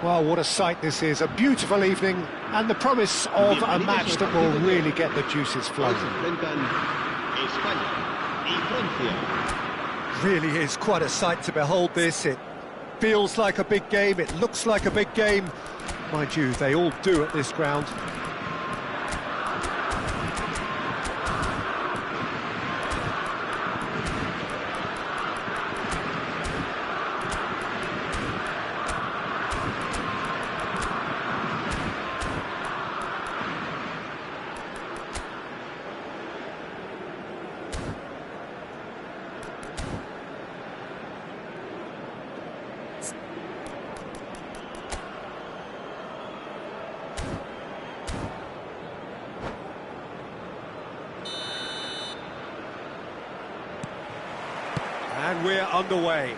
Well, what a sight this is, a beautiful evening, and the promise of a match that will really get the juices flowing. Really is quite a sight to behold this. It feels like a big game, it looks like a big game. Mind you, they all do at this ground. And we're underway.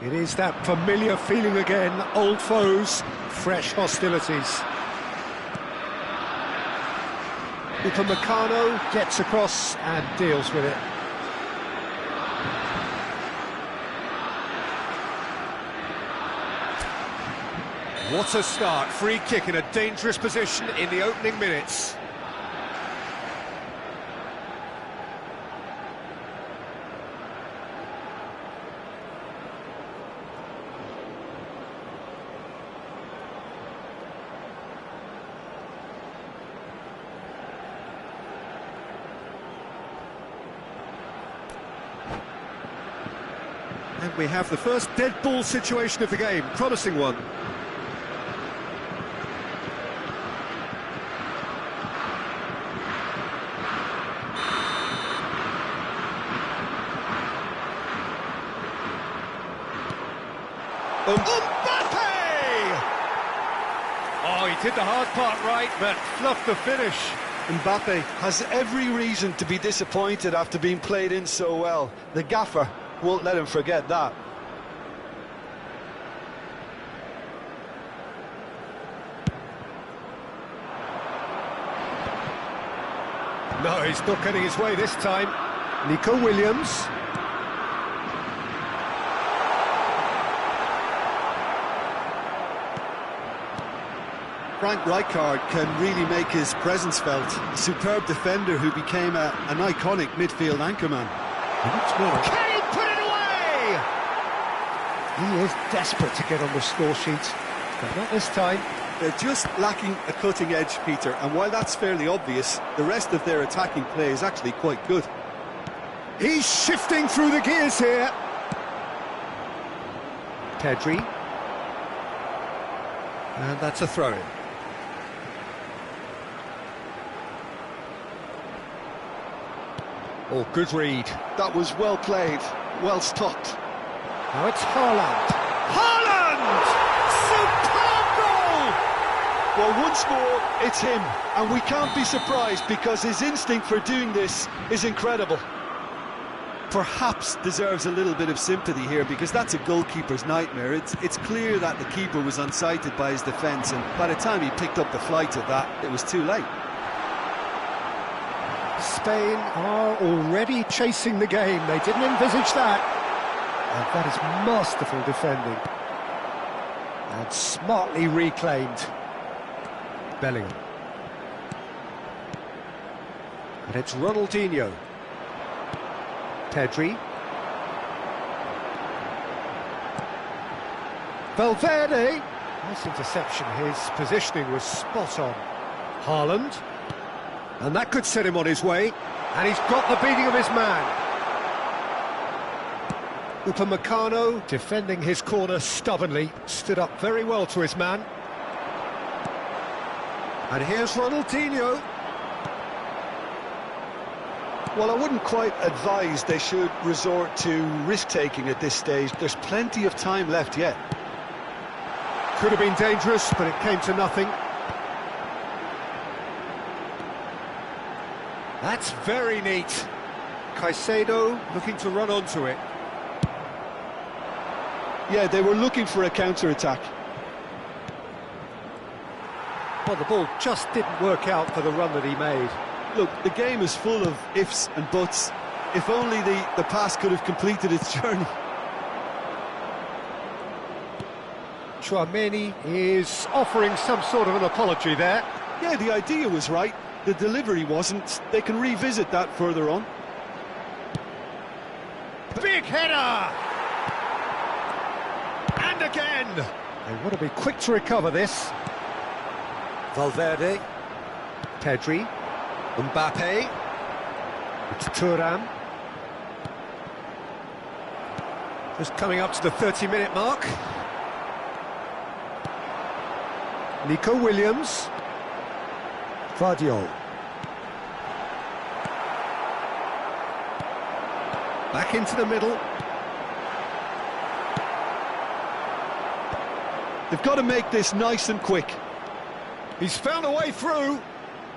It is that familiar feeling again, old foes, fresh hostilities. Upamecano gets across and deals with it. What a start, free kick in a dangerous position in the opening minutes. And we have the first dead ball situation of the game, promising one. Mbappe! Oh, he did the hard part right, but fluffed the finish. Mbappe has every reason to be disappointed after being played in so well. The gaffer won't let him forget that. No, he's not getting his way this time. Nico Williams. Frank Rijkaard can really make his presence felt. A superb defender who became an iconic midfield anchorman. Can he put it away? He is desperate to get on the score sheet, but not this time. They're just lacking a cutting edge, Peter, and while that's fairly obvious, the rest of their attacking play is actually quite good. He's shifting through the gears here. Pedri. And that's a throw-in. Oh, good read. That was well played, well stopped. Now it's Haaland. Haaland! Superb goal! Well, once more, it's him, and we can't be surprised because his instinct for doing this is incredible. Perhaps deserves a little bit of sympathy here because that's a goalkeeper's nightmare. It's clear that the keeper was unsighted by his defence, and by the time he picked up the flight of that, it was too late. Spain are already chasing the game. They didn't envisage that. And that is masterful defending. And smartly reclaimed. Bellingham. And it's Ronaldinho. Pedri. Valverde. Nice interception. His positioning was spot on. Haaland. And that could set him on his way. And he's got the beating of his man. Upamecano defending his corner stubbornly. Stood up very well to his man. And here's Ronaldinho. Well, I wouldn't quite advise they should resort to risk-taking at this stage. There's plenty of time left yet. Could have been dangerous, but it came to nothing. That's very neat. Caicedo looking to run onto it. Yeah, they were looking for a counter-attack. Well, the ball just didn't work out for the run that he made. Look, the game is full of ifs and buts. If only the pass could have completed its journey. Chouameni is offering some sort of an apology there. Yeah, the idea was right, the delivery wasn't. They can revisit that further on. Big header! And again! They want to be quick to recover this. Valverde. Pedri. Mbappe. It's Thuram. Just coming up to the 30-minute mark. Nico Williams. Vardiol. Back into the middle. They've got to make this nice and quick. He's found a way through.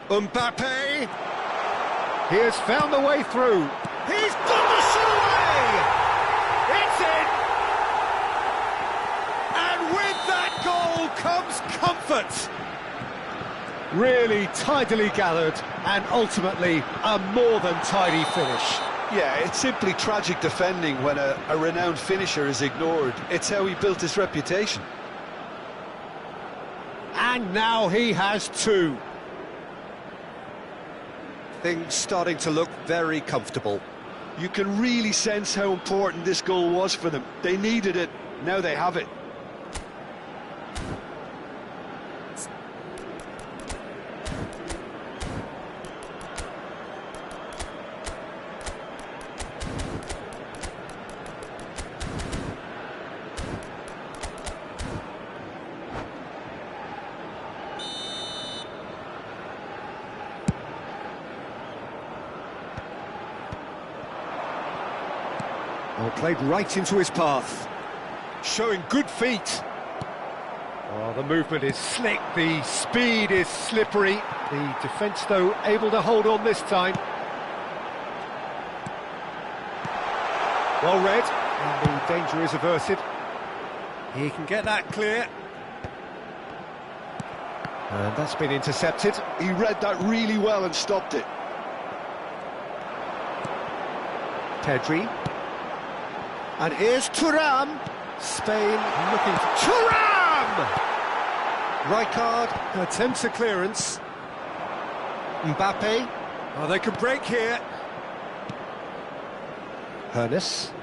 Mbappe. He has found a way through. He's got the shot away! It's in! And with that goal comes comfort. Really tidily gathered and ultimately a more than tidy finish. Yeah, it's simply tragic defending when a renowned finisher is ignored. It's how he built his reputation. And now he has two. Things starting to look very comfortable. You can really sense how important this goal was for them. They needed it, now they have it. Oh, played right into his path. Showing good feet. Oh, the movement is slick, the speed is slippery. The defence, though, able to hold on this time. Well read, and the danger is averted. He can get that clear. And that's been intercepted. He read that really well and stopped it. Pedri. And here's Thuram. Spain looking for Thuram! Rijkaard attempts a clearance. Mbappe. Oh, they could break here. Hernes.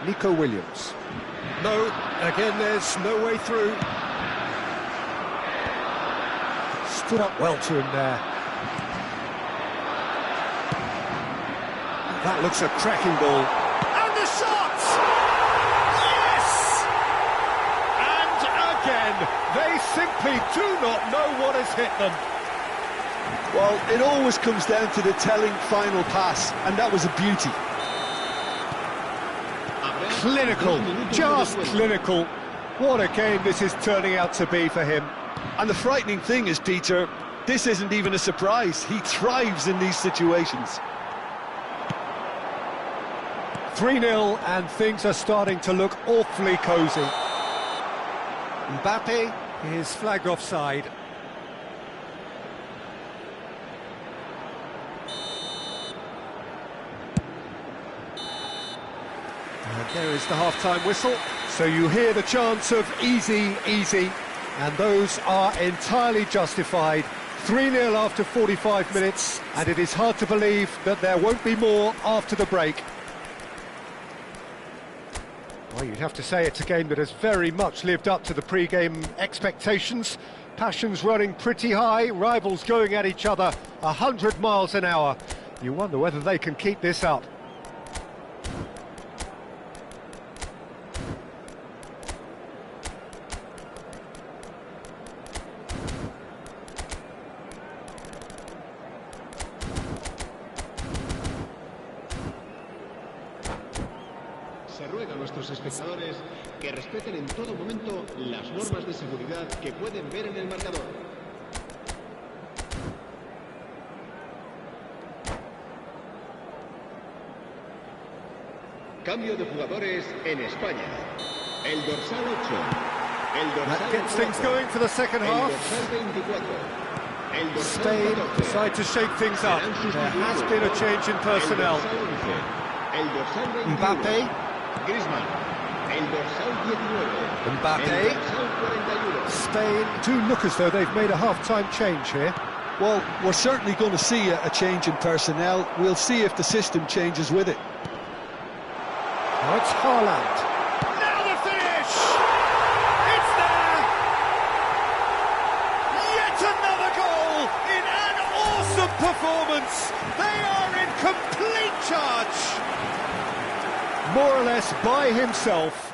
Nico Williams. No, again there's no way through. Stood up well to him there. That looks a cracking ball. And the shot! Yes! And again, they simply do not know what has hit them. Well, it always comes down to the telling final pass, and that was a beauty. Clinical, just clinical. What a game this is turning out to be for him. And the frightening thing is, Peter, this isn't even a surprise. He thrives in these situations. 3-0 and things are starting to look awfully cosy. Mbappe is flagged offside. And there is the half-time whistle. So you hear the chants of easy, easy, and those are entirely justified. 3-0 after 45 minutes, and it is hard to believe that there won't be more after the break. Well, you'd have to say it's a game that has very much lived up to the pre-game expectations. Passions running pretty high, rivals going at each other 100 miles an hour. You wonder whether they can keep this up. Se ruega a nuestros espectadores que respeten en todo momento las normas de seguridad que pueden ver en el marcador. Cambio de jugadores en España. El dorsal 8. El dorsal That gets 4, things going for the second el half. dorsal 24. El dorsal Spain 14. decide to shake things up. There has been a change in personnel. El dorsal 11. El dorsal 21. Mbappe. Griezmann. El dorsal 19. Mbappe. El dorsal 41. Spain do look as though they've made a half-time change here. Well, we're certainly going to see a change in personnel. We'll see if the system changes with it. Now it's Haaland. Now the finish! It's there! Yet another goal in an awesome performance! They are in complete charge! More or less by himself.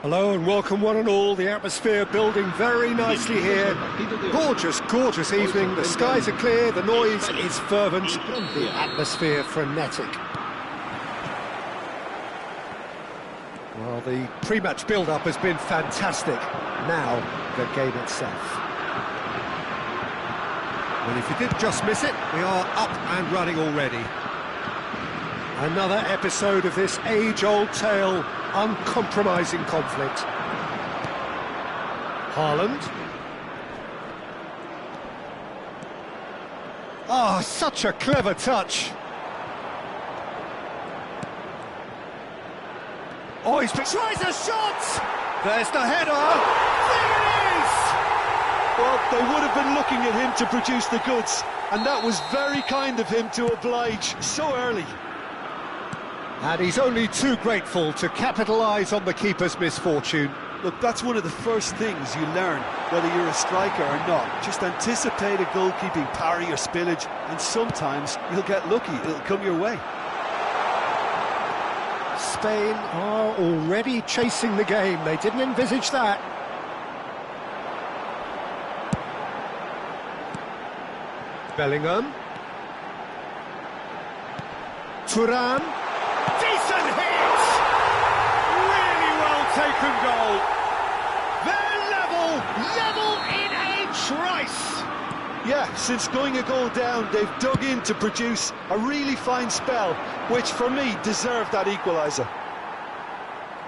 Hello and welcome one and all. The atmosphere building very nicely here. Gorgeous, gorgeous evening. The skies are clear, the noise is fervent, the atmosphere frenetic. Well, the pre-match build-up has been fantastic. Now, the game itself. Well, if you did just miss it, we are up and running already. Another episode of this age-old tale, uncompromising conflict. Haaland. Oh, such a clever touch. Oh, he's tries a shot! There's the header! There it is! Well, they would have been looking at him to produce the goods, and that was very kind of him to oblige so early. And he's only too grateful to capitalise on the keeper's misfortune. Look, that's one of the first things you learn, whether you're a striker or not. Just anticipate a goalkeeping parry or spillage, and sometimes you'll get lucky, it'll come your way. Spain are already chasing the game. They didn't envisage that. Bellingham. Thuram. Decent hit! Really well taken goal. They're level in a trice. Yeah, since going a goal down, they've dug in to produce a really fine spell, which for me deserved that equaliser.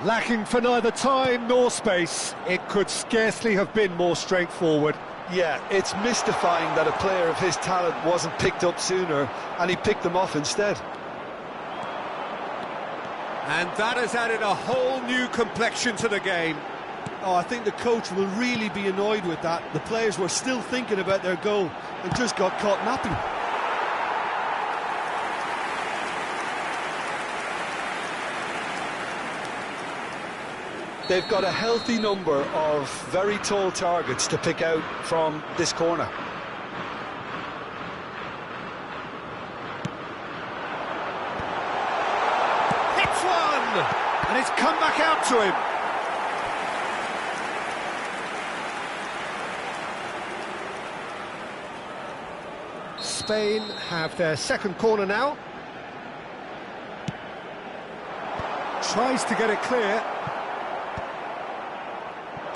Lacking for neither time nor space, it could scarcely have been more straightforward. Yeah, it's mystifying that a player of his talent wasn't picked up sooner, and he picked them off instead. And that has added a whole new complexion to the game. Oh, I think the coach will really be annoyed with that. The players were still thinking about their goal and just got caught napping. They've got a healthy number of very tall targets to pick out from this corner. Hits one! And it's come back out to him. Spain have their second corner now. Tries to get it clear.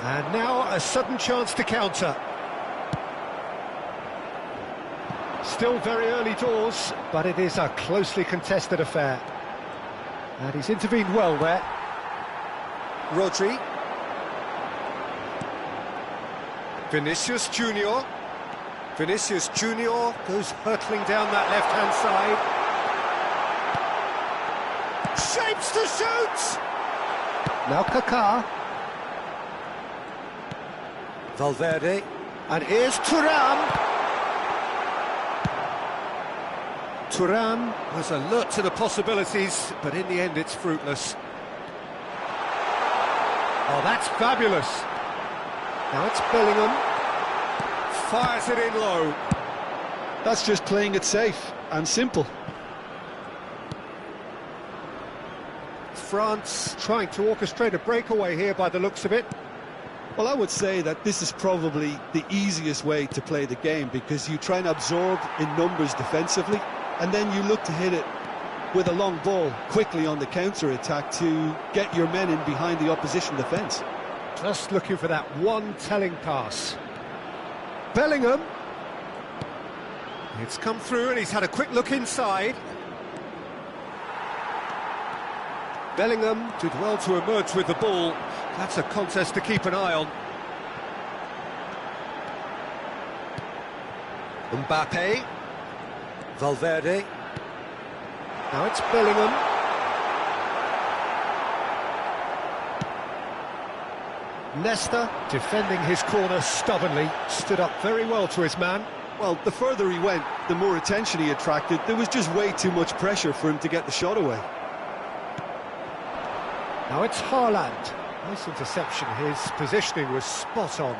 And now a sudden chance to counter. Still very early doors, but it is a closely contested affair. And he's intervened well there. Rodri. Vinicius Junior. Vinicius Junior goes hurtling down that left-hand side. Shapes to shoot! Now Kaká. Valverde. And here's Thuram. Thuram was alert to the possibilities, but in the end it's fruitless. Oh, that's fabulous. Now it's Bellingham. Fires it in low. That's just playing it safe and simple. France trying to orchestrate a breakaway here by the looks of it. Well, I would say that this is probably the easiest way to play the game, because you try and absorb in numbers defensively, and then you look to hit it with a long ball quickly on the counter-attack to get your men in behind the opposition defence. Just looking for that one telling pass. Bellingham. It's come through and he's had a quick look inside. Bellingham did well to emerge with the ball. That's a contest to keep an eye on. Mbappe. Valverde. Now it's Bellingham. Nesta, defending his corner stubbornly, stood up very well to his man. Well, the further he went, the more attention he attracted. There was just way too much pressure for him to get the shot away. Now it's Haaland. Nice interception, his positioning was spot on.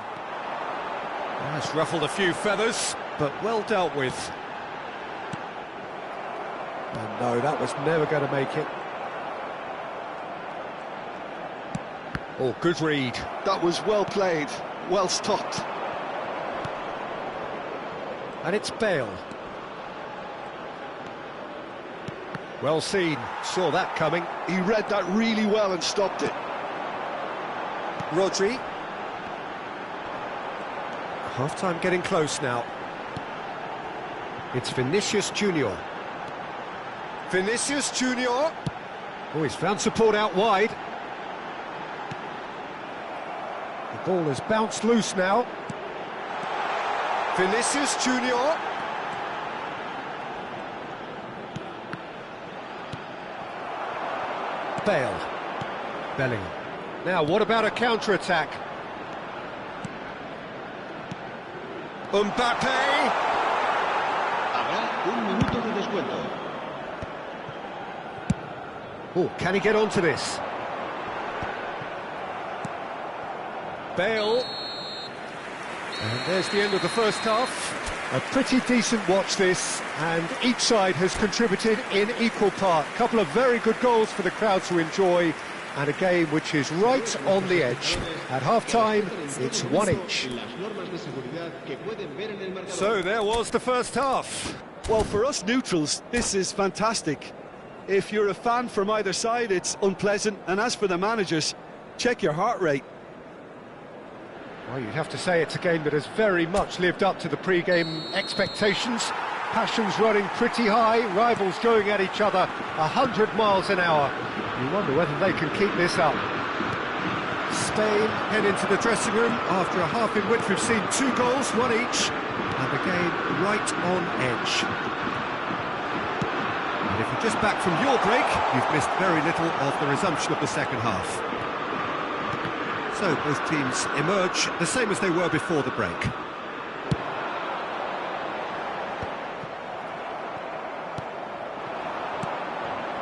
That's ruffled a few feathers, but well dealt with. And no, that was never going to make it. Oh, good read. That was well played, well stopped. And it's Bale. Well seen, saw that coming. He read that really well and stopped it. Rodri. Half-time getting close now. It's Vinicius Junior. Vinicius Junior. Oh, he's found support out wide. The ball has bounced loose now. Vinicius Junior. Bale. Bellingham. Now, what about a counter-attack? Mbappe. Habrá un minuto de descuento. Oh, can he get onto this? Bale. And there's the end of the first half. A pretty decent watch this, and each side has contributed in equal part. A couple of very good goals for the crowd to enjoy, and a game which is right on the edge. At half-time, it's one each. So there was the first half. Well, for us neutrals, this is fantastic. If you're a fan from either side, it's unpleasant. And as for the managers, check your heart rate. Well, you'd have to say it's a game that has very much lived up to the pre-game expectations. Passions running pretty high, rivals going at each other 100 miles an hour. You wonder whether they can keep this up. Spain head into the dressing room after a half in which we've seen 2 goals, 1 each, and the game right on edge. And if you're just back from your break, you've missed very little of the resumption of the second half. So both teams emerge the same as they were before the break.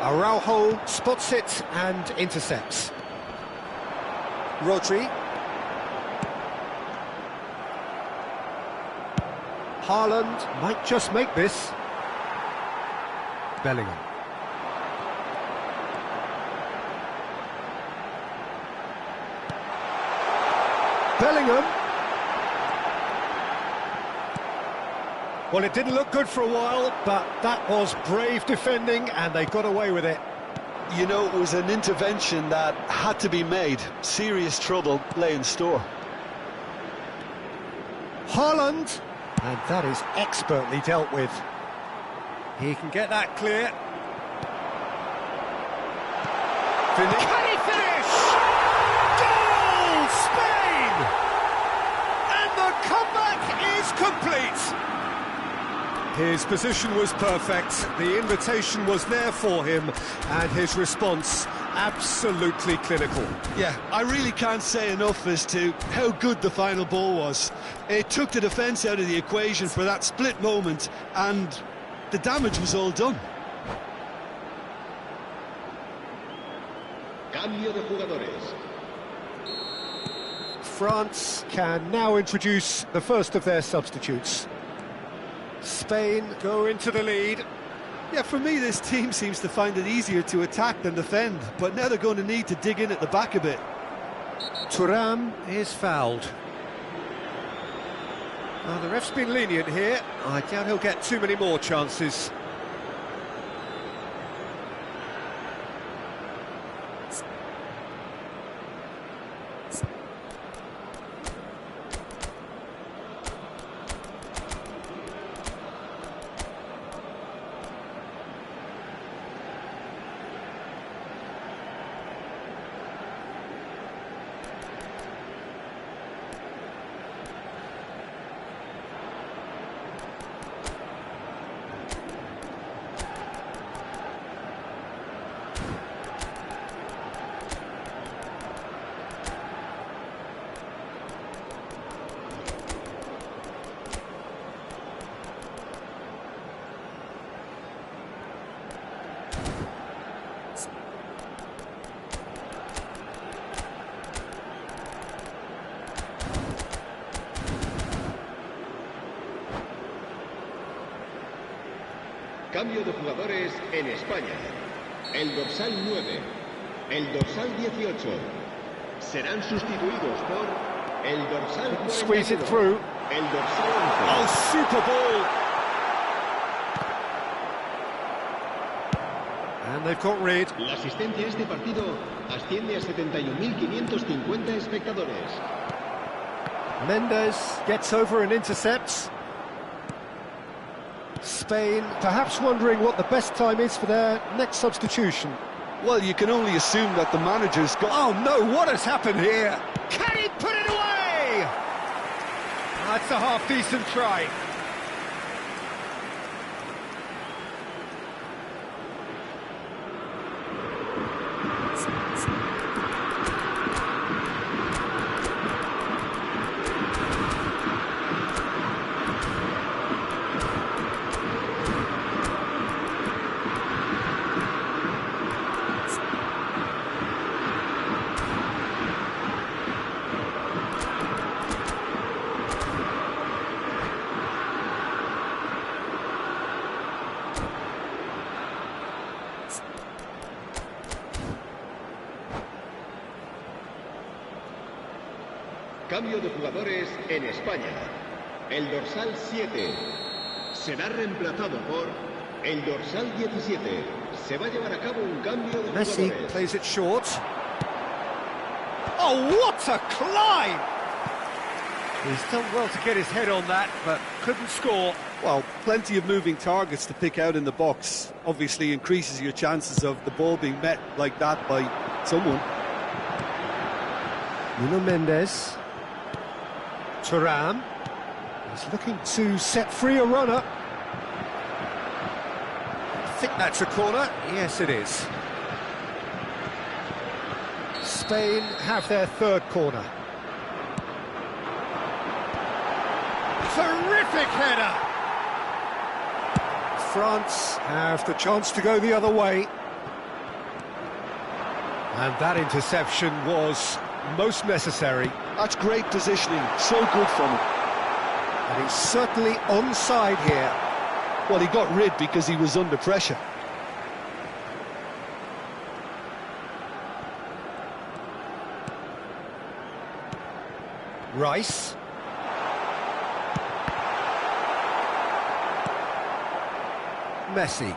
Araujo spots it and intercepts. Rodri. Haaland might just make this. Bellingham. Bellingham. Well, it didn't look good for a while, but that was brave defending and they got away with it. You know, it was an intervention that had to be made. Serious trouble lay in store. Haaland, and that is expertly dealt with. He can get that clear. Can he finish? Goal, Spain! And the comeback is complete. His position was perfect, the invitation was there for him, and his response absolutely clinical. Yeah, I really can't say enough as to how good the final ball was. It took the defence out of the equation for that split moment, and the damage was all done. Cambio de jugadores. France can now introduce the first of their substitutes. Spain go into the lead. Yeah, for me, this team seems to find it easier to attack than defend, but now they're going to need to dig in at the back a bit. Thuram is fouled. Well, the ref's been lenient here. I doubt he'll get too many more chances. Cambio de jugadores en España. El dorsal 9, el dorsal 18 serán sustituidos por el dorsal 41, Squeeze it through. el dorsal 11. Oh, super ball! And they've got rid. La asistencia a este partido asciende a 71.550 espectadores. Mendes gets over and intercepts. Spain perhaps wondering what the best time is for their next substitution. Well, you can only assume that the manager's got... Oh no, what has happened here? Can he put it away? That's a half-decent try. Cambio de jugadores en España. El dorsal 7 será reemplazado por El dorsal 17. Se va a llevar a cabo un cambio de Messi jugadores. plays it short. Oh, what a climb! He's done well to get his head on that, but couldn't score. Well, plenty of moving targets to pick out in the box. Obviously increases your chances of the ball being met like that by someone. Nuno Mendes. Thuram. He's looking to set free a runner. I think that's a corner. Yes, it is. Spain have their third corner. Terrific header! France have the chance to go the other way. And that interception was most necessary. That's great positioning, so good from him. And he's certainly onside here. Well, he got rid because he was under pressure. Rice. Messi.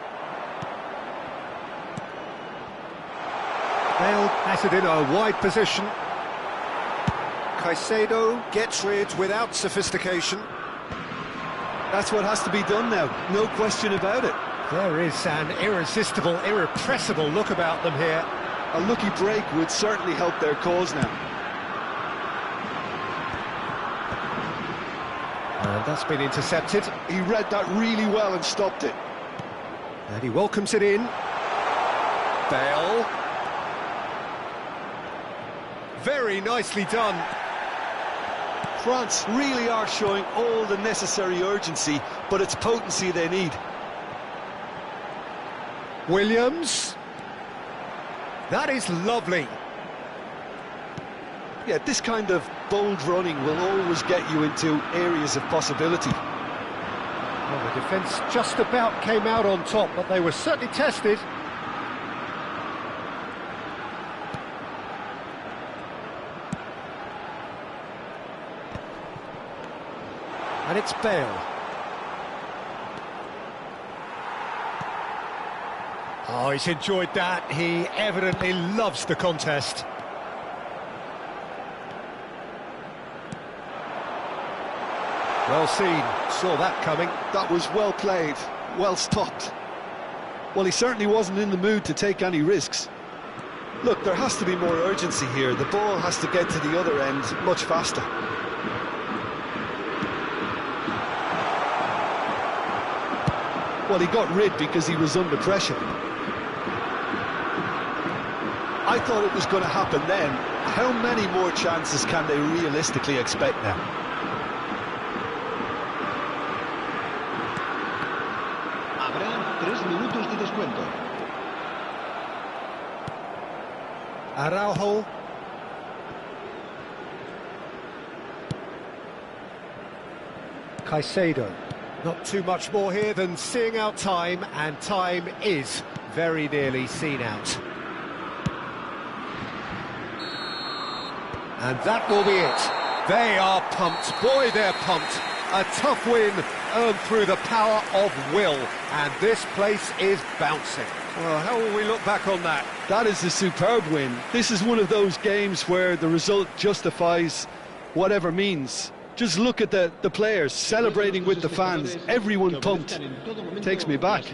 Bale has it in a wide position. Caicedo gets rid without sophistication. That's what has to be done now, no question about it. There is an irresistible, irrepressible look about them here. A lucky break would certainly help their cause now. And that's been intercepted. He read that really well and stopped it. And he welcomes it in. Bale. Very nicely done. France really are showing all the necessary urgency, but it's potency they need. Williams. That is lovely. Yeah, this kind of bold running will always get you into areas of possibility. Well, the defence just about came out on top, but they were certainly tested. And it's Bale. Oh, he's enjoyed that. He evidently loves the contest. Well seen, saw that coming. That was well played, well stopped. Well, he certainly wasn't in the mood to take any risks. Look, there has to be more urgency here. The ball has to get to the other end much faster. Well, he got rid because he was under pressure. I thought it was going to happen then. How many more chances can they realistically expect now? Habrá 3 minutos de descuento. Araujo. Caicedo. Not too much more here than seeing out time, and time is very nearly seen out. And that will be it. They are pumped. Boy, they're pumped. A tough win earned through the power of will. And this place is bouncing. Well, how will we look back on that? That is a superb win. This is one of those games where the result justifies whatever means. Just look at the players celebrating with the fans. Everyone pumped. Takes me back.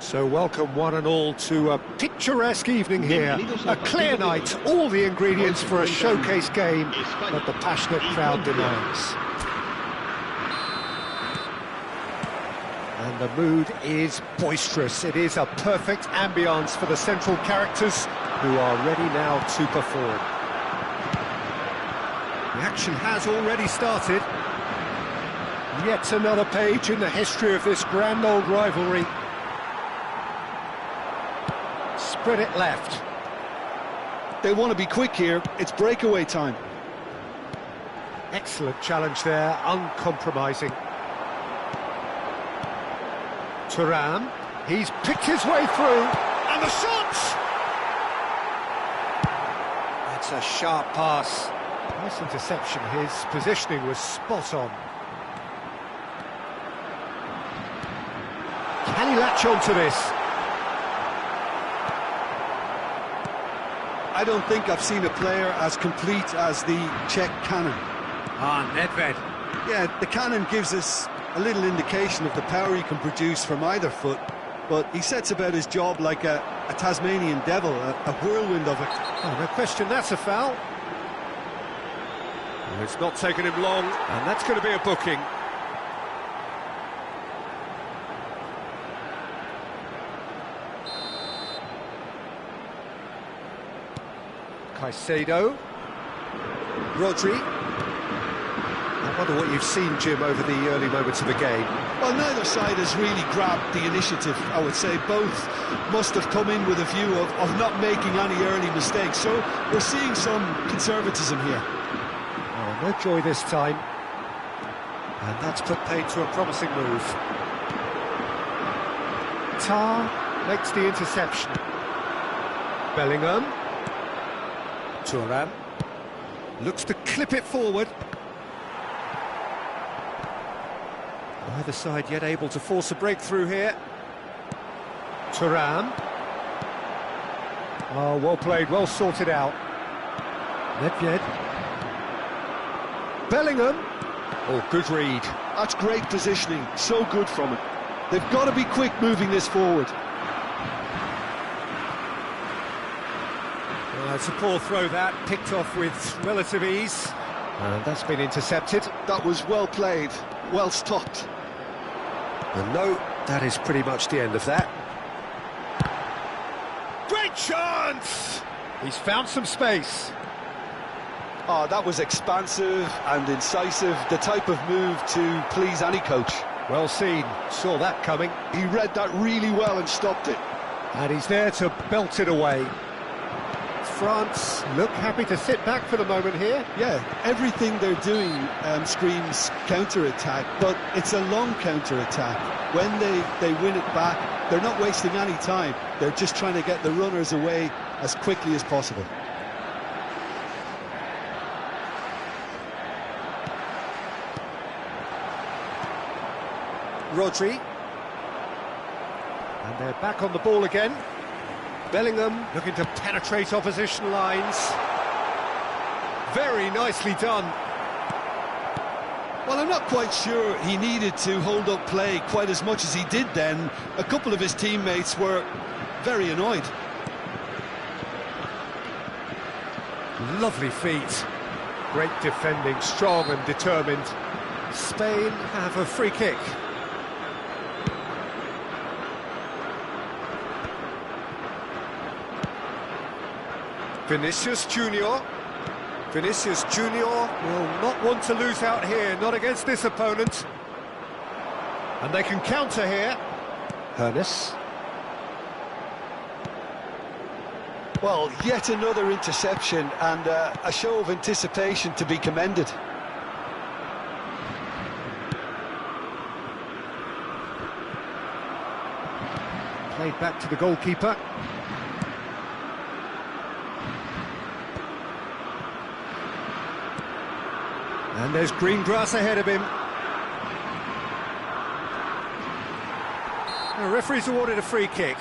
So welcome one and all to a picturesque evening here. A clear night, all the ingredients for a showcase game that the passionate crowd demands. And the mood is boisterous. It is a perfect ambience for the central characters who are ready now to perform. The action has already started. Yet another page in the history of this grand old rivalry. Spread it left. They want to be quick here. It's breakaway time. Excellent challenge there, uncompromising. Thuram, he's picked his way through, and the shot! That's a sharp pass. Nice interception, his positioning was spot on. Can he latch on to this? I don't think I've seen a player as complete as the Czech cannon. Nedved. Yeah, the cannon gives us a little indication of the power he can produce from either foot, but he sets about his job like a Tasmanian devil, a whirlwind of it. Oh, no question, that's a foul. Well, it's not taken him long, and that's going to be a booking. Caicedo. Rodri. I wonder what you've seen, Jim, over the early moments of the game. Well, neither side has really grabbed the initiative, I would say. Both must have come in with a view of not making any early mistakes, so we're seeing some conservatism here. Oh, no joy this time. And that's put paid to a promising move. Tar makes the interception. Bellingham. Thuram looks to clip it forward. Neither side yet able to force a breakthrough here. Thuram. Oh, well played, well sorted out. Nedved. Bellingham. Oh, good read. That's great positioning, so good from it. They've got to be quick moving this forward. It's a poor throw that, picked off with relative ease. And that's been intercepted. That was well played, well stopped. And no, that is pretty much the end of that. Great chance! He's found some space. Oh, that was expansive and incisive, the type of move to please any coach. Well seen, saw that coming. He read that really well and stopped it. And he's there to belt it away. France look happy to sit back for the moment here. Yeah, everything they're doing screams counter-attack, but it's a long counter-attack. When they win it back, they're not wasting any time. They're just trying to get the runners away as quickly as possible. Rodri. And they're back on the ball again. Bellingham looking to penetrate opposition lines. Very nicely done. Well, I'm not quite sure he needed to hold up play quite as much as he did then. A couple of his teammates were very annoyed. Lovely feet. Great defending, strong and determined. Spain have a free kick. Vinicius Junior. Vinicius Junior will not want to lose out here, not against this opponent. And they can counter here. Hernes. Well, yet another interception and a show of anticipation to be commended. Played back to the goalkeeper. And there's green grass ahead of him. The referee's awarded a free kick.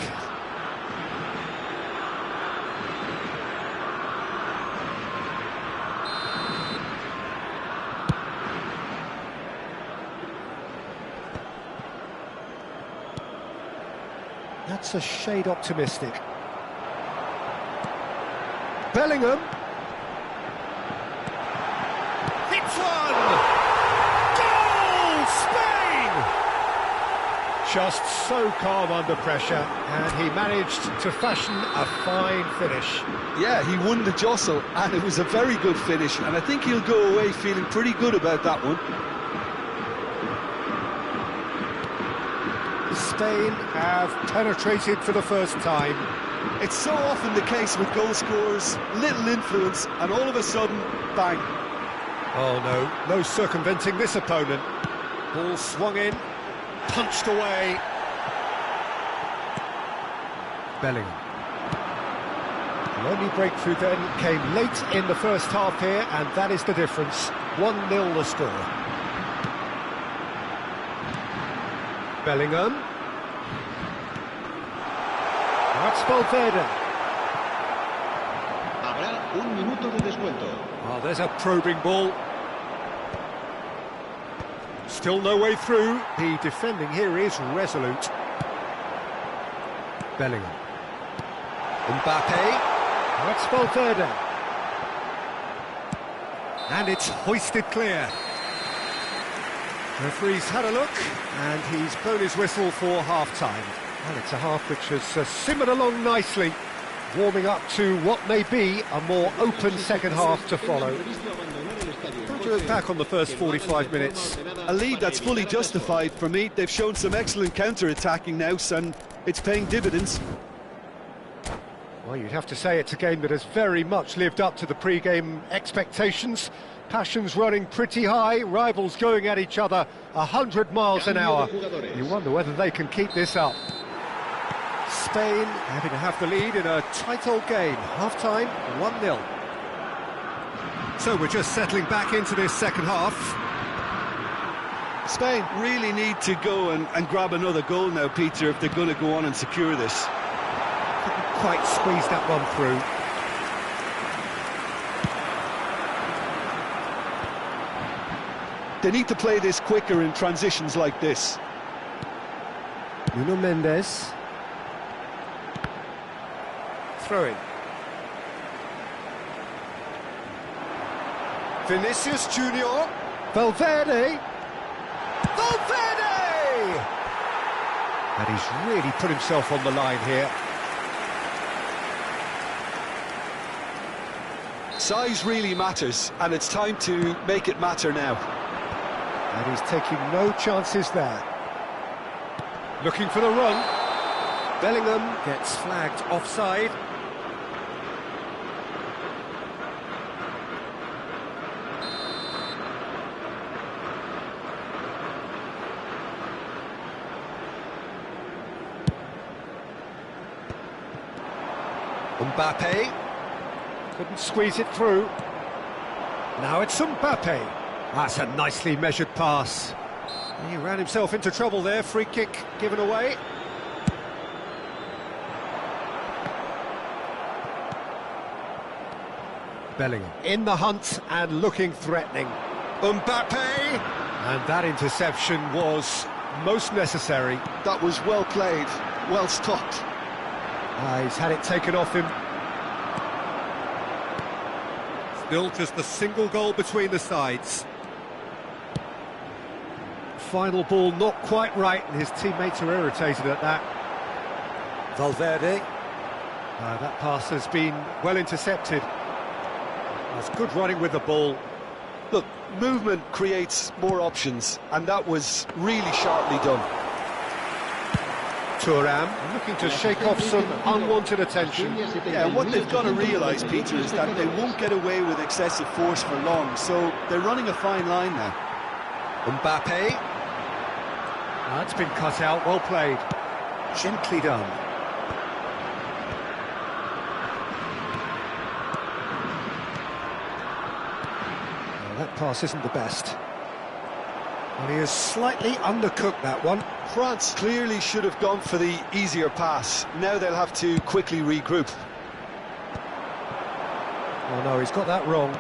That's a shade optimistic. Bellingham. Hits one! Goal! Spain! Just so calm under pressure, and he managed to fashion a fine finish. Yeah, he won the jostle, and it was a very good finish, and I think he'll go away feeling pretty good about that one. Spain have penetrated for the first time. It's so often the case with goal scorers, little influence, and all of a sudden, bang. Oh no, no circumventing this opponent. Ball swung in, punched away. Bellingham. The only breakthrough then came late in the first half here, and that is the difference. 1-0 the score. Bellingham. That's Valverde. Habrá un minuto de descuento. Oh, there's a probing ball. Still no way through. The defending here is resolute. Bellingham. Mbappe. That's Valverde. And it's hoisted clear. Referee's had a look, and he's blown his whistle for half-time. And it's a half which has simmered along nicely, warming up to what may be a more open second half to follow. How do you look back on the first 45 minutes? A lead that's fully justified for me. They've shown some excellent counter-attacking now, and it's paying dividends. Well, you'd have to say it's a game that has very much lived up to the pre-game expectations. Passions running pretty high, rivals going at each other 100 miles an hour. You wonder whether they can keep this up. Spain having to have the lead in a tight old game. Half-time, 1-0. So we're just settling back into this second half. Spain really need to go and grab another goal now, Peter, if they're going to go on and secure this. Couldn't quite squeeze that one through. They need to play this quicker in transitions like this. Nuno Mendes. Throw in. Vinicius Junior. Valverde. Valverde! And he's really put himself on the line here. Size really matters, and it's time to make it matter now. And he's taking no chances there. Looking for the run. Bellingham gets flagged offside. Mbappe. Couldn't squeeze it through. Now it's Mbappe. That's a nicely measured pass. He ran himself into trouble there. Free kick given away. Bellingham in the hunt and looking threatening. Mbappe! And that interception was most necessary. That was well played, well stopped. He's had it taken off him. Still just a single goal between the sides. Final ball not quite right, and his teammates are irritated at that. Valverde. That pass has been well intercepted. That's good running with the ball. Look, movement creates more options, and that was really sharply done. Thuram looking to shake off some unwanted attention. Yeah, what they've got to realise, Peter, is that they won't get away with excessive force for long, so they're running a fine line now. Mbappe. That's been cut out, well played. Gently done. That pass isn't the best. And he has slightly undercooked that one. France clearly should have gone for the easier pass. Now they'll have to quickly regroup. Oh no, he's got that wrong.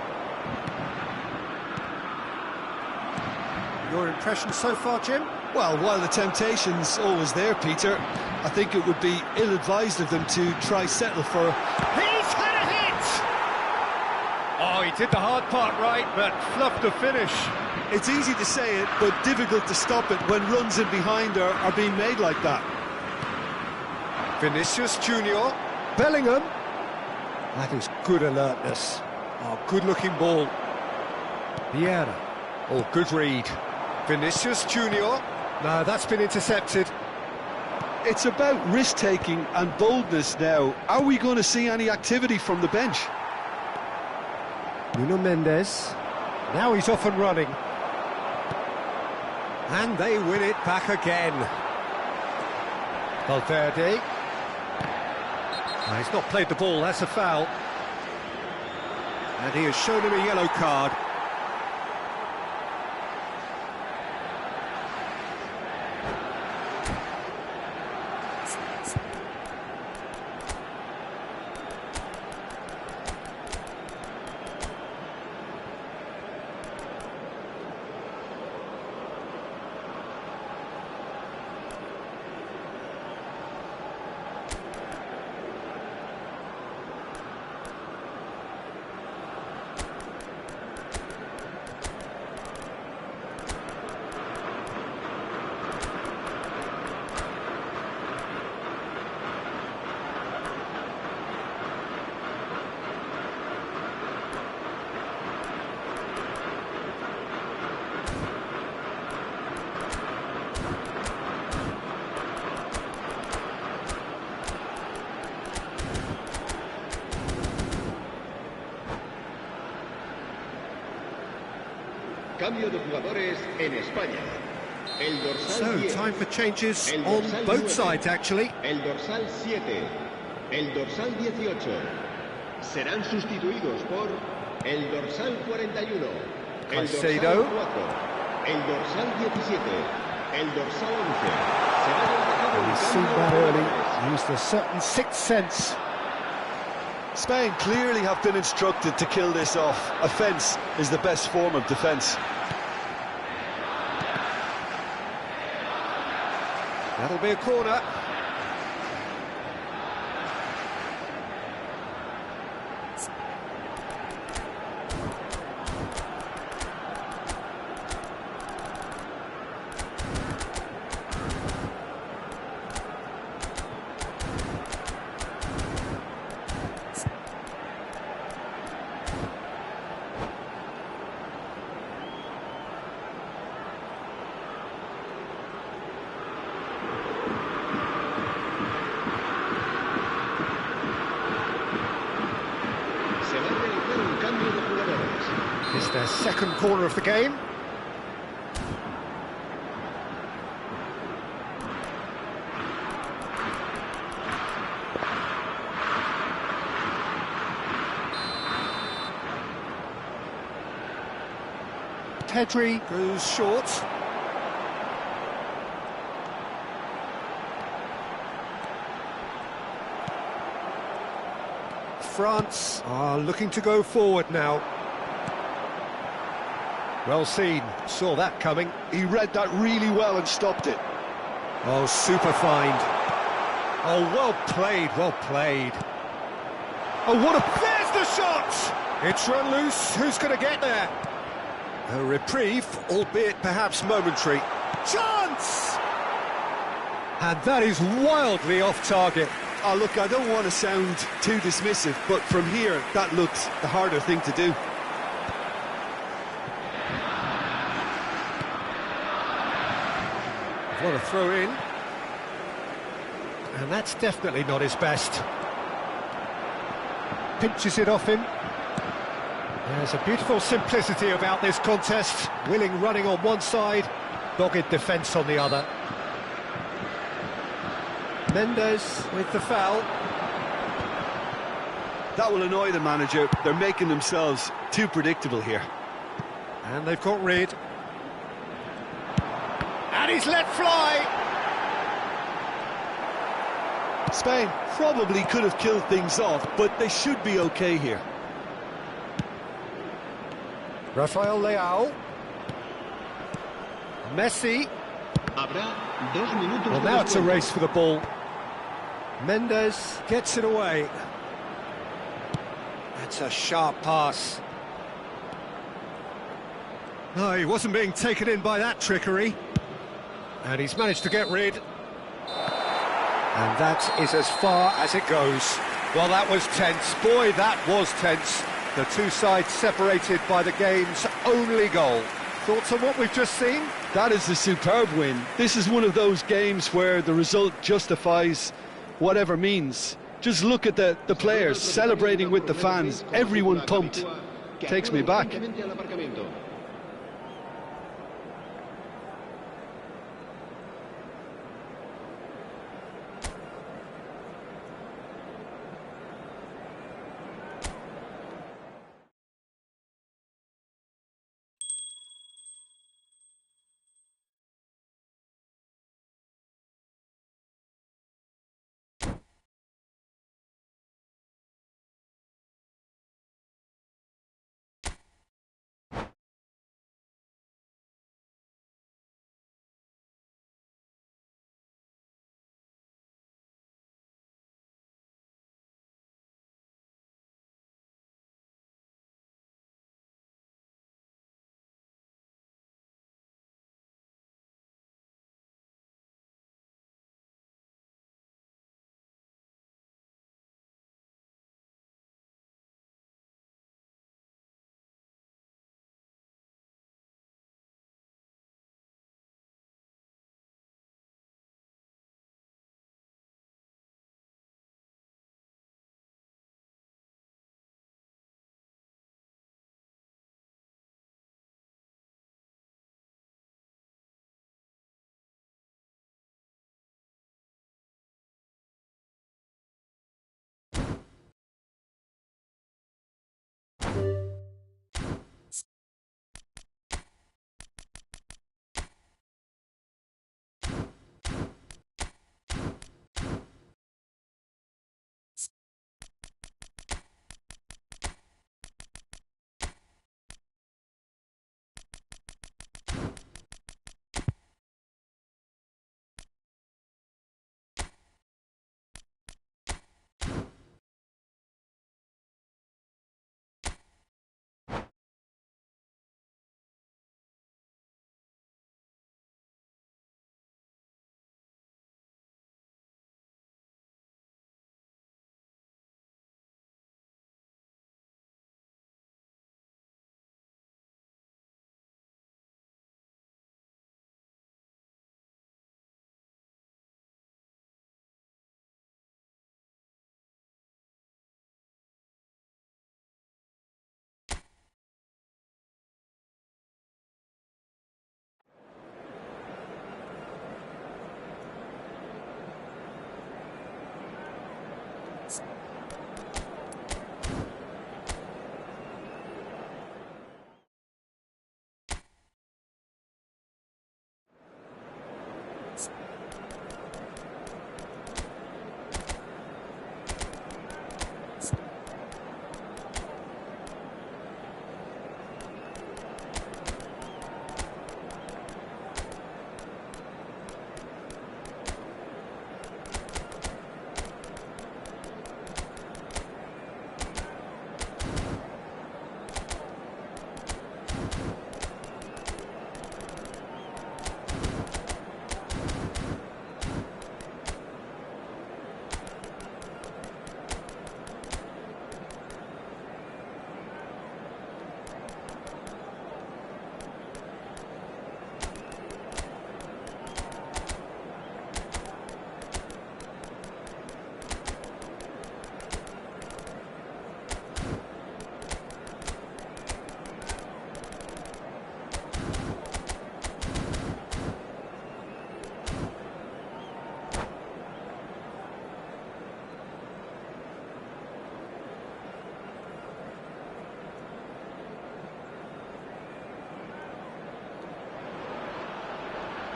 Your impression so far, Jim? Well, while the temptation's always there, Peter, I think it would be ill-advised of them to try settle for... He's had a hit! Oh, he did the hard part right, but fluffed the finish. It's easy to say it, but difficult to stop it when runs in behind are being made like that. Vinicius Junior, Bellingham. That is good alertness. Oh, good-looking ball. Vieira. Oh, good read. Vinicius Junior. No, that's been intercepted. It's about risk-taking and boldness now. Are we going to see any activity from the bench? Nuno Mendes. Now he's off and running. And they win it back again. Valverde. He's not played the ball, that's a foul. And he has shown him a yellow card. Cambio de jugadores en España. El dorsal 10. So, time for changes El on dorsal both 9. sides, actually. El dorsal 7. El dorsal 18. Serán sustituidos por el dorsal 41. El Caicedo. dorsal 4. El dorsal 17. El dorsal 11. Será llevado a cabo He's un seen cambio that de early, jugadores. used a certain sixth sense. Spain clearly have been instructed to kill this off. Offence is the best form of defence. That'll be a corner. Se va a realizar un cambio de jugadores. It's their second corner of the game. Pedri goes short. France are looking to go forward now. Well seen, saw that coming. He read that really well and stopped it. Oh, super find. Oh, well played, well played. Oh, what a... There's the shot! It's run loose, who's going to get there? A reprieve, albeit perhaps momentary. Chance! And that is wildly off target. Oh, look, I don't want to sound too dismissive, but from here, that looked the harder thing to do. What a throw in. And that's definitely not his best. Pinches it off him. There's a beautiful simplicity about this contest. Willing running on one side, dogged defence on the other. Mendes with the foul. That will annoy the manager. They're making themselves too predictable here. And they've got rid. And he's let fly! Spain probably could have killed things off, but they should be okay here. Rafael Leao. Messi. Habrá 2 minutos Well, de now it's a descuento. race for the ball. Mendes gets it away. That's a sharp pass. No, he wasn't being taken in by that trickery. And he's managed to get rid. And that is as far as it goes. Well, that was tense. Boy, that was tense. The two sides separated by the game's only goal. Thoughts on what we've just seen? That is a superb win. This is one of those games where the result justifies whatever means. Just look at the players celebrating with the fans. Everyone pumped. Takes me back.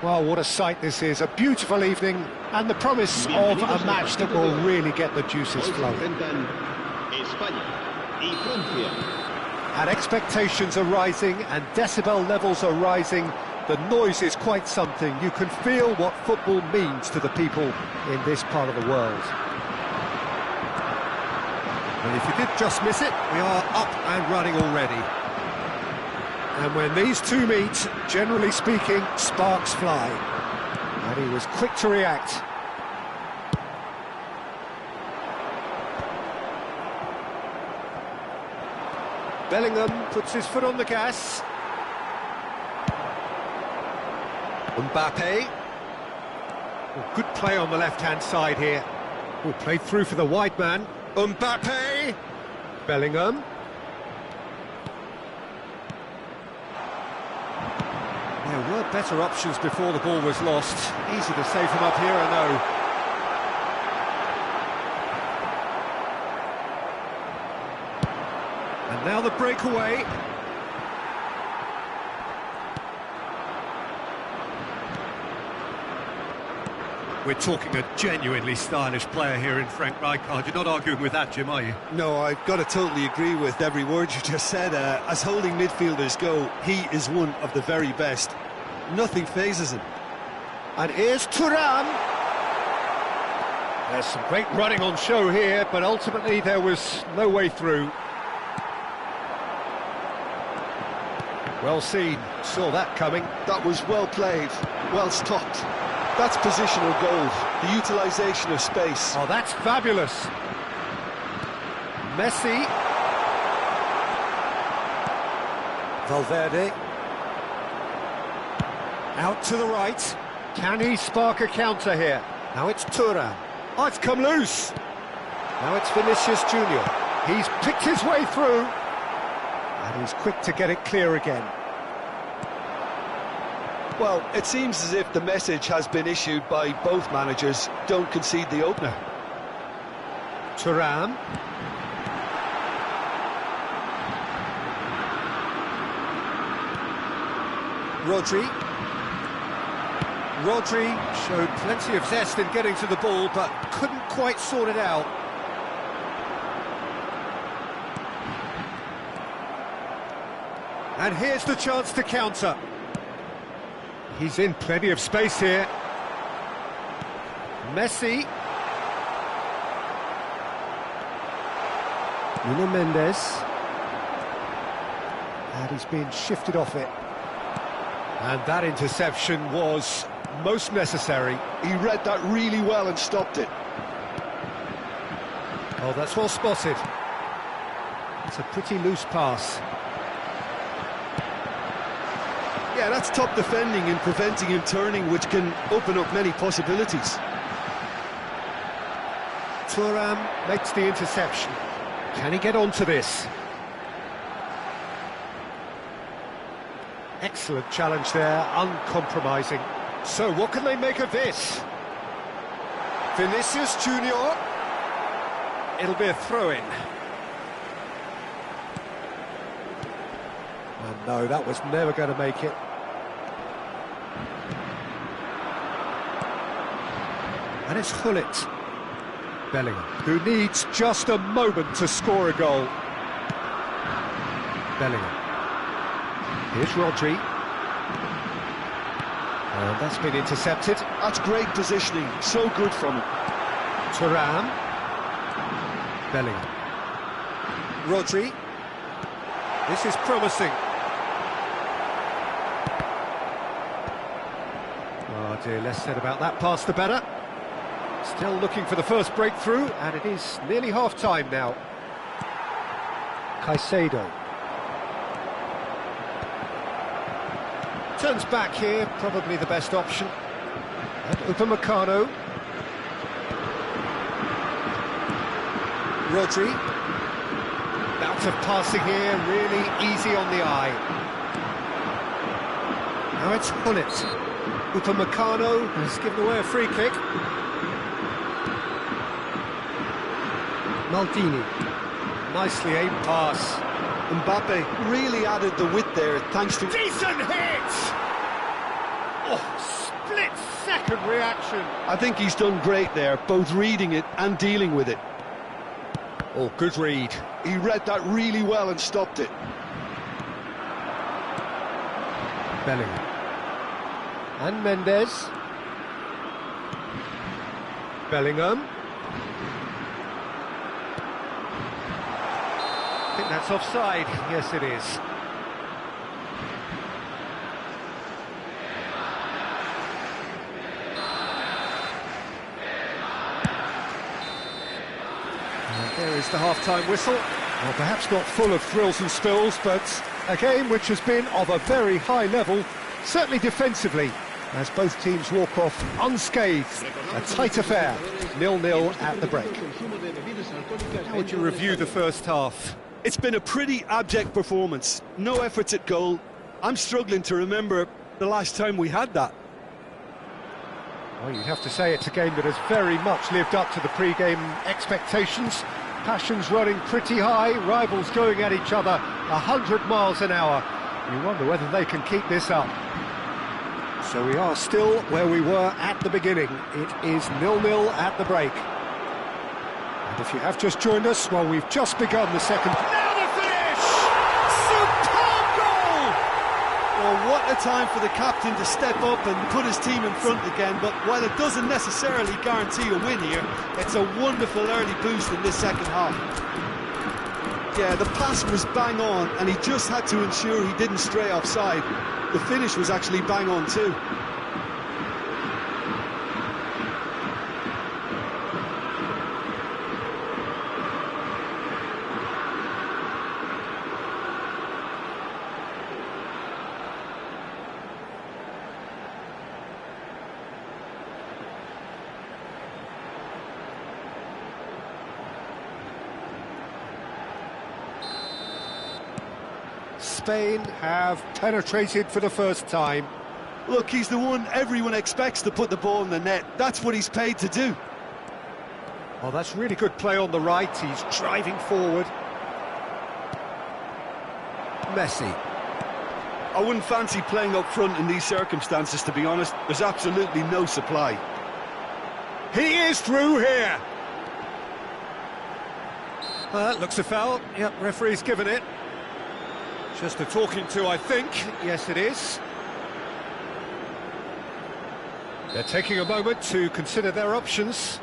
Well, what a sight this is. A beautiful evening and the promise of a match that will really get the juices flowing. And expectations are rising and decibel levels are rising The noise is quite something. You can feel what football means to the people in this part of the world. And if you did just miss it, we are up and running already. And when these two meet, generally speaking, sparks fly. And he was quick to react. Bellingham puts his foot on the gas. Mbappe. Oh, good play on the left-hand side here. Oh, played through for the wide man. Mbappe! Bellingham. There were better options before the ball was lost. Easy to say from up here, I know. And now the breakaway. We're talking a genuinely stylish player here in Frank Rijkaard. You're not arguing with that, Jim, are you? No, I've got to totally agree with every word you just said. As holding midfielders go, he is one of the very best. Nothing phases him. And here's Thuram. There's some great running on show here, but ultimately there was no way through. Well seen, saw that coming. That was well played, well stopped. That's positional goal, the utilisation of space. Oh, that's fabulous. Messi. Valverde. Out to the right. Can he spark a counter here? Now it's Thuram. Oh, it's come loose. Now it's Vinicius Junior. He's picked his way through. And he's quick to get it clear again. Well, it seems as if the message has been issued by both managers. Don't concede the opener. Thuram. Rodri. Rodri showed plenty of zest in getting to the ball, but couldn't quite sort it out. And here's the chance to counter. He's in plenty of space here. Messi. Nuno Mendes. And he's been shifted off it. And that interception was most necessary. He read that really well and stopped it. Oh, that's well spotted. It's a pretty loose pass. Yeah, that's top defending and preventing him turning, which can open up many possibilities. Thuram makes the interception. Can he get onto this? Excellent challenge there, uncompromising. So what can they make of this? Vinicius Junior. It'll be a throw-in. Oh no, that was never going to make it. And it's Gullit. Bellingham, who needs just a moment to score a goal. Bellingham. Here's Rodri. And that's been intercepted. That's great positioning, so good from him. Thuram. Bellingham. Rodri. This is promising. Oh dear, less said about that pass the better. Still looking for the first breakthrough, and it is nearly half-time now. Caicedo. Turns back here, probably the best option. And Upamecano. Rodri. Bout of passing here, really easy on the eye. Now it's Gullit. Upamecano has given away a free kick. Maldini. Nicely aimed pass. Mbappe really added the width there, thanks to... Decent hit! Oh, split-second reaction. I think he's done great there, both reading it and dealing with it. Oh, good read. He read that really well and stopped it. Bellingham. And Mendes. Bellingham. I think that's offside. Yes, it is. And there is the half-time whistle. Well, perhaps not full of thrills and spills, but a game which has been of a very high level, certainly defensively, as both teams walk off unscathed. A tight affair, 0-0 at the break. How would you review the first half? It's been a pretty abject performance. No efforts at goal. I'm struggling to remember the last time we had that. Well, you'd have to say it's a game that has very much lived up to the pre-game expectations. Passions running pretty high, rivals going at each other 100 miles an hour. You wonder whether they can keep this up. So we are still where we were at the beginning. It is 0-0 at the break. And if you have just joined us, well, we've just begun the second. Now the finish! Superb goal! Well, what a time for the captain to step up and put his team in front again. But while it doesn't necessarily guarantee a win here, it's a wonderful early boost in this second half. Yeah, the pass was bang on, and he just had to ensure he didn't stray offside. The finish was actually bang on too. Spain have penetrated for the first time. Look, he's the one everyone expects to put the ball in the net. That's what he's paid to do. Oh, that's really good play on the right. He's driving forward. Messi. I wouldn't fancy playing up front in these circumstances, to be honest. There's absolutely no supply. He is through here. That looks a foul. Yep, referee's given it. Just a talking to, I think. Yes, it is. They're taking a moment to consider their options.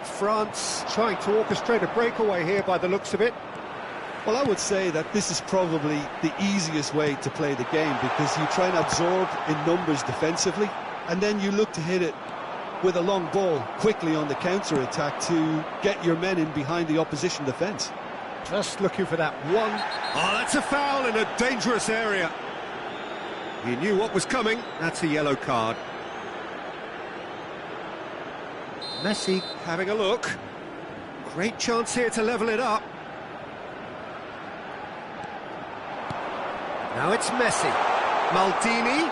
France trying to orchestrate a breakaway here by the looks of it. Well, I would say that this is probably the easiest way to play the game, because you try and absorb in numbers defensively, and then you look to hit it with a long ball quickly on the counter-attack to get your men in behind the opposition defence. Just looking for that one. Oh, that's a foul in a dangerous area. He knew what was coming. That's a yellow card. Messi having a look. Great chance here to level it up. Now it's Messi. Maldini.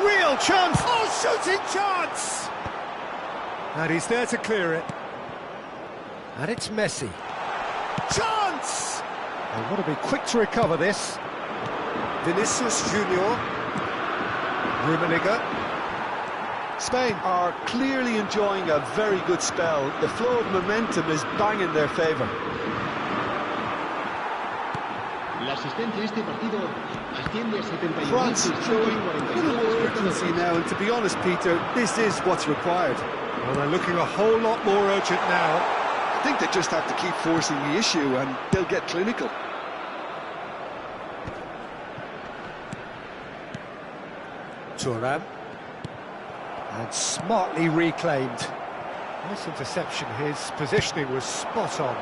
Real chance. Oh, shooting chance! And he's there to clear it. And it's Messi. Chance! They want to be quick to recover this. Vinicius Junior. Rummenigge. Spain are clearly enjoying a very good spell. The flow of momentum is bang in their favour. France showing a little more urgency now, and to be honest, Peter, this is what's required. Well, they're looking a whole lot more urgent now. I think they just have to keep forcing the issue and they'll get clinical. Thuram. And smartly reclaimed. Nice interception. His positioning was spot on.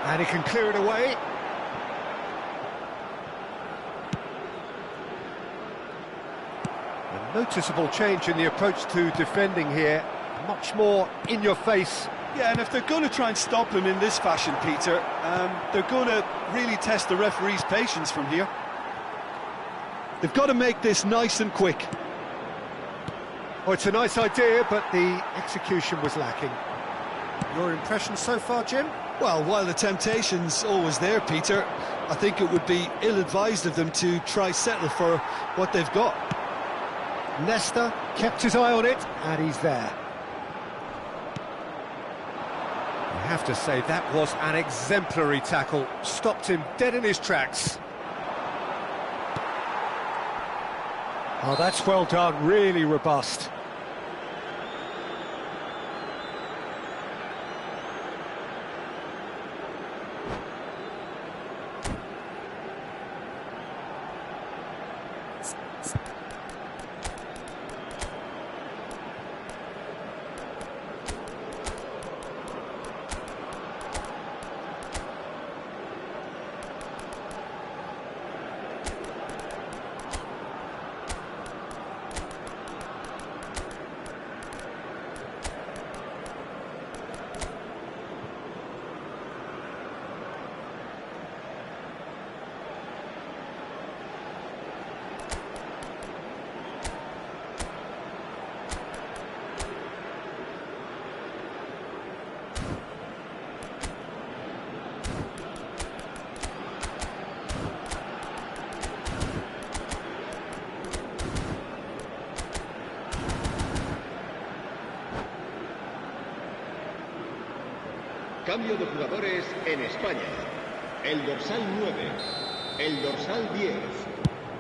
And he can clear it away. A noticeable change in the approach to defending here. Much more in your face. Yeah, and if they're going to try and stop him in this fashion, Peter, they're going to really test the referee's patience from here. They've got to make this nice and quick. Oh, it's a nice idea, but the execution was lacking. Your impression so far, Jim? Well, while the temptation's always there, Peter, I think it would be ill-advised of them to try settle for what they've got. Nesta kept his eye on it, and he's there. I have to say, that was an exemplary tackle. Stopped him dead in his tracks. Oh, that's well done, really robust. Cambio de jugadores en España. El dorsal 9, el dorsal 10,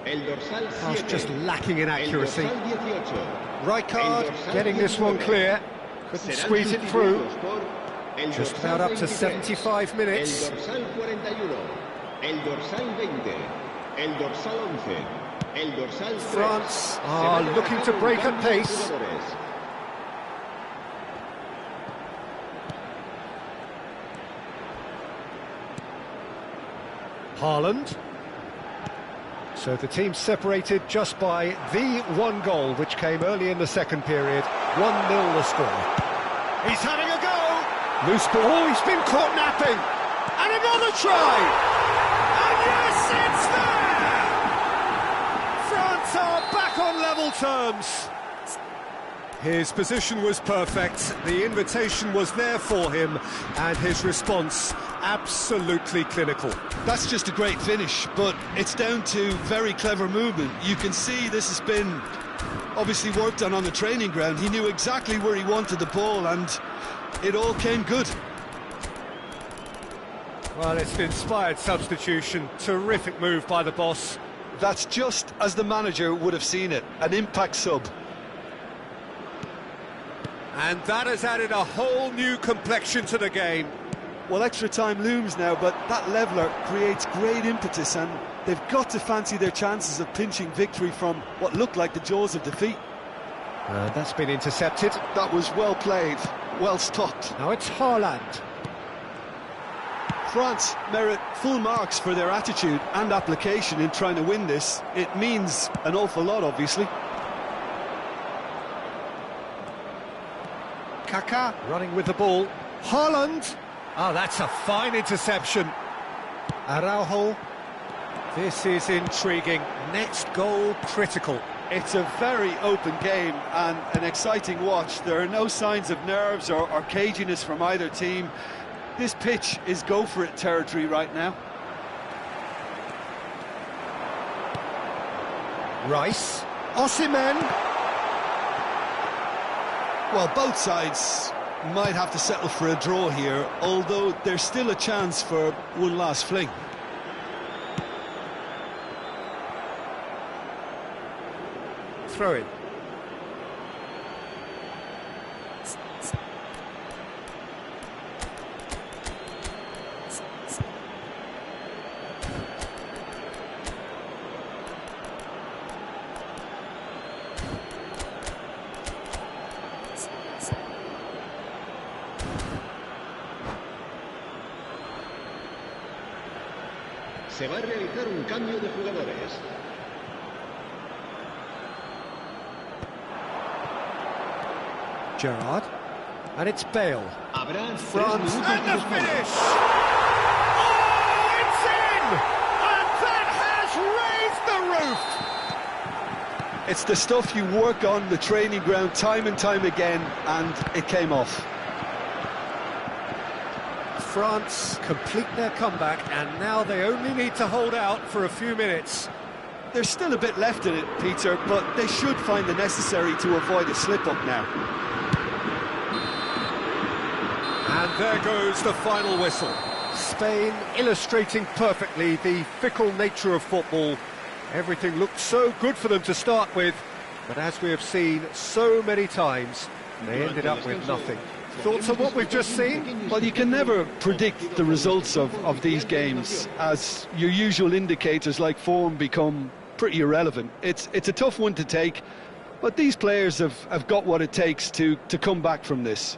el dorsal 7, Just lacking in accuracy. el dorsal 18. Rijkaard getting this one clear. Couldn't squeeze it through. Just about up to 75 minutes. El dorsal 41, el dorsal 20, el dorsal 11, el dorsal 3. France are looking to break at pace. Haaland. So the team separated just by the one goal, which came early in the second period. 1-0 the score. He's having a go! Loose ball, oh, he's been caught napping! And another try! And yes, it's there! France are back on level terms. His position was perfect, the invitation was there for him, and his response absolutely clinical. That's just a great finish, but it's down to very clever movement. You can see this has been obviously worked on the training ground. He knew exactly where he wanted the ball, and it all came good. Well, it's an inspired substitution, terrific move by the boss. That's just as the manager would have seen it, an impact sub. And that has added a whole new complexion to the game. Well, extra time looms now, but that leveller creates great impetus, and they've got to fancy their chances of pinching victory from what looked like the jaws of defeat. That's been intercepted. That was well played, well stopped. Now it's Haaland. France merit full marks for their attitude and application in trying to win this. It means an awful lot, obviously. Kaká running with the ball. Haaland. Oh, that's a fine interception. Araujo. This is intriguing. Next goal critical. It's a very open game and an exciting watch. There are no signs of nerves or caginess from either team. This pitch is go-for-it territory right now. Rice. Osimhen. Well, both sides might have to settle for a draw here, although there's still a chance for one last fling. Throw in. Se va a realizar un cambio de jugadores. Gerrard. And it's Bale. Habrá France. 3 minutos And de the descanso. finish! Oh, it's in! And that has raised the roof! It's the stuff you work on the training ground time and time again, and it came off. France complete their comeback, and now they only need to hold out for a few minutes. There's still a bit left in it, Peter, but they should find the necessary to avoid a slip-up now. And There goes the final whistle. Spain illustrating perfectly the fickle nature of football. Everything looked so good for them to start with, but as we have seen so many times, they ended up with nothing. Thoughts on what we've just seen? Well, you can never predict the results of these games, as your usual indicators like form become pretty irrelevant. It's a tough one to take, but these players have got what it takes to come back from this.